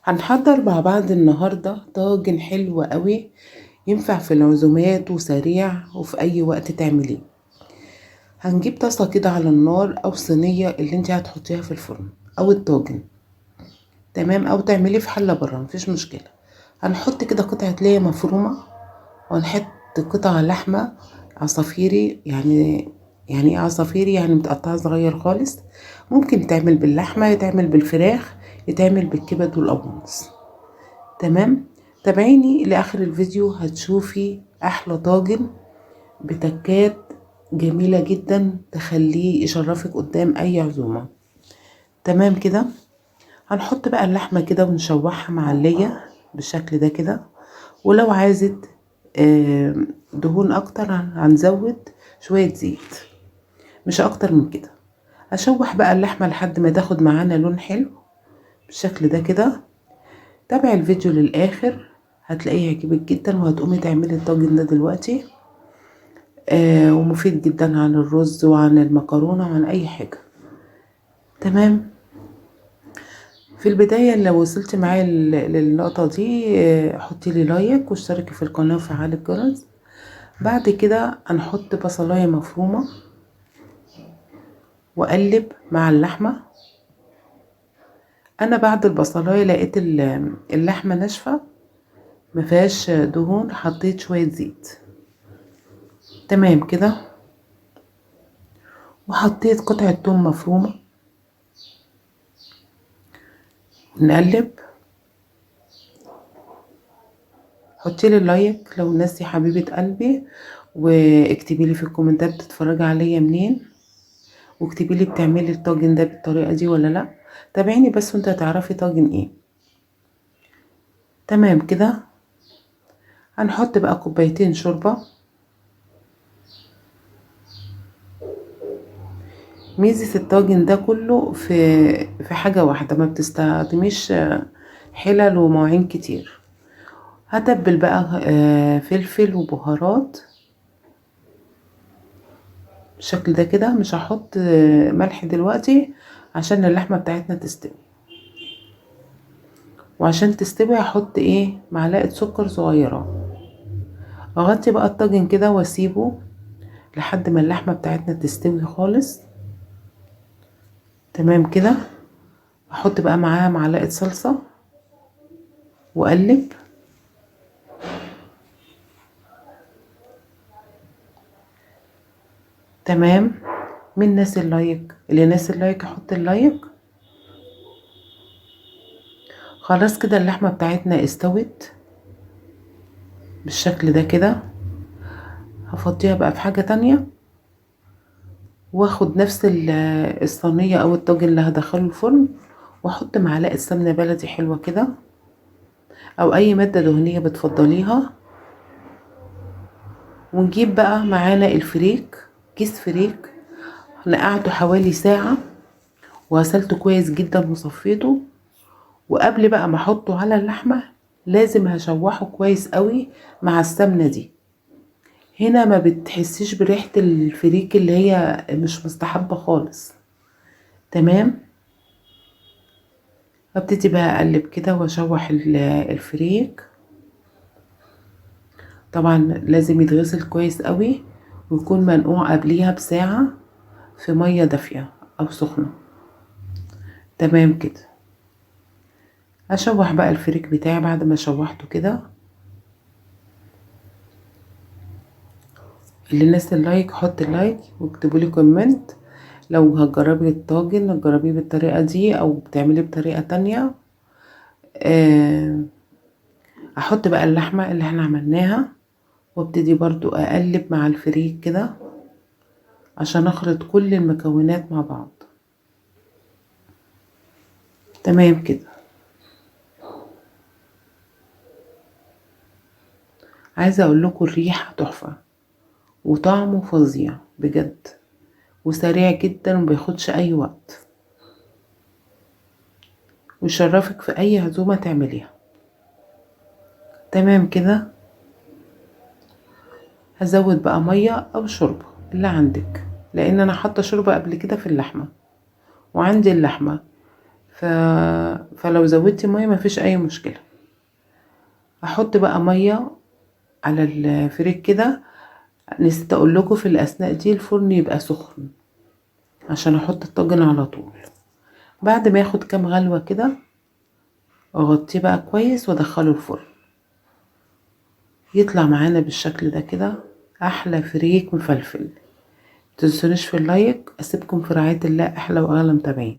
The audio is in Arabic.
هنحضر مع بعض النهاردة طاجن حلو قوي. ينفع في العزومات وسريع وفي اي وقت تعمليه. هنجيب طاسة كده على النار او صينية اللي انت هتحطيها في الفرن او الطاجن. تمام، او تعمليه في حلة برا مفيش مشكلة. هنحط كده قطعة ليا مفرومة، وهنحط قطع لحمة عصافيري. يعني ايه عصافيري؟ يعني متقطعة صغير خالص. ممكن تعمل باللحمة، يتعمل بالفراخ، يتعمل بالكبد والقوانص. تمام. تابعيني لاخر الفيديو هتشوفي احلى طاجن بتكات جميلة جدا تخليه يشرفك قدام اي عزومة. تمام كده. هنحط بقى اللحمة كده ونشوحها مع اللية بالشكل ده كده. ولو عايزت دهون اكتر هنزود شوية زيت، مش اكتر من كده. اشوح بقى اللحمة لحد ما تاخد معانا لون حلو بالشكل ده كده. تابعي الفيديو للاخر، هتلاقيه يعجبك جدا وهتقومي تعملي الطاجن ده دلوقتي. ومفيد جدا عن الرز وعن المكرونة وعن اي حاجة. تمام. في البداية لو وصلت معايا للنقطة دي حطي لي لايك واشتركي في القناة وفعلي الجرس. بعد كده هنحط بصلاية مفرومة واقلب مع اللحمة. انا بعد البصلاية لقيت اللحمة ناشفة مفيهاش دهون، حطيت شوية زيت. تمام كده. وحطيت قطعة توم مفرومة. نقلب. حطي لي لايك لو ناسي حبيبة قلبي، واكتبي لي في الكومنتات بتتفرجي عليا منين، واكتبي لي بتعملي الطاجن ده بالطريقة دي ولا لا. تابعيني بس وانت هتعرفي طاجن ايه. تمام كده. هنحط بقى كوبايتين شوربة. ميزة الطاجن ده كله في حاجة واحدة، ما بتستخدميش حلل ومواعين كتير. هتبل بقى فلفل وبهارات بالشكل ده كده. مش هحط ملح دلوقتي عشان اللحمة بتاعتنا تستوي. وعشان تستوي هحط معلقة سكر صغيرة. اغطي بقى الطاجن كده واسيبه لحد ما اللحمة بتاعتنا تستوي خالص. تمام كده. احط بقى معاها معلقة صلصة واقلب. تمام. من ناس اللايك، اللي ناس اللايك يحط اللايك. خلاص كده اللحمة بتاعتنا استوت بالشكل ده كده. هفضيها بقى في حاجة تانية، واخد نفس الصينية او الطاجن اللي هدخله الفرن، واحط معلقة سمنة بلدي حلوة كده، او اي مادة دهنية بتفضليها. ونجيب بقى معانا الفريك، كيس فريك نقعته حوالي ساعة، وغسلته كويس جدا وصفيته. وقبل بقى ما احطه على اللحمة لازم هشوحه كويس قوي مع السمنة دي. هنا ما بتحسيش بريحة الفريك اللي هي مش مستحبة خالص. تمام. ابتدي بقى اقلب كده واشوح الفريك. طبعا لازم يتغسل كويس قوي، ويكون منقوع قبليها بساعة في مية دافية او سخنة. تمام كده. اشوح بقى الفريك بتاعي. بعد ما شوحته كده، اللي الناس اللايك حط اللايك واكتبوا لي كومنت لو هتجربي الطاجن هتجربيه بالطريقة دي او بتعمليه بطريقة تانية. آه، احط بقى اللحمة اللي احنا عملناها، وابتدي برضو اقلب مع الفريك كده عشان اخلط كل المكونات مع بعض. تمام كده. عايزة اقول لكم الريحة تحفة وطعمه فظيع بجد، وسريع جدا ومبياخدش اي وقت، ويشرفك في اي عزومة تعمليها. تمام كده. هزود بقى مية او شوربة اللي عندك، لان انا حاطة شوربة قبل كده في اللحمة، وعندي اللحمة. فلو زودتي ميه مفيش اي مشكله. احط بقى ميه على الفريك كده. نسيت اقول لكم في الاثناء دي الفرن يبقى سخن عشان احط الطاجن على طول. بعد ما ياخد كام غلوه كده اغطيه بقى كويس وادخله الفرن. يطلع معانا بالشكل ده كده احلى فريك مفلفل. متنسونيش في اللايك. اسيبكم في رعاية الله احلى واغلى متابعين.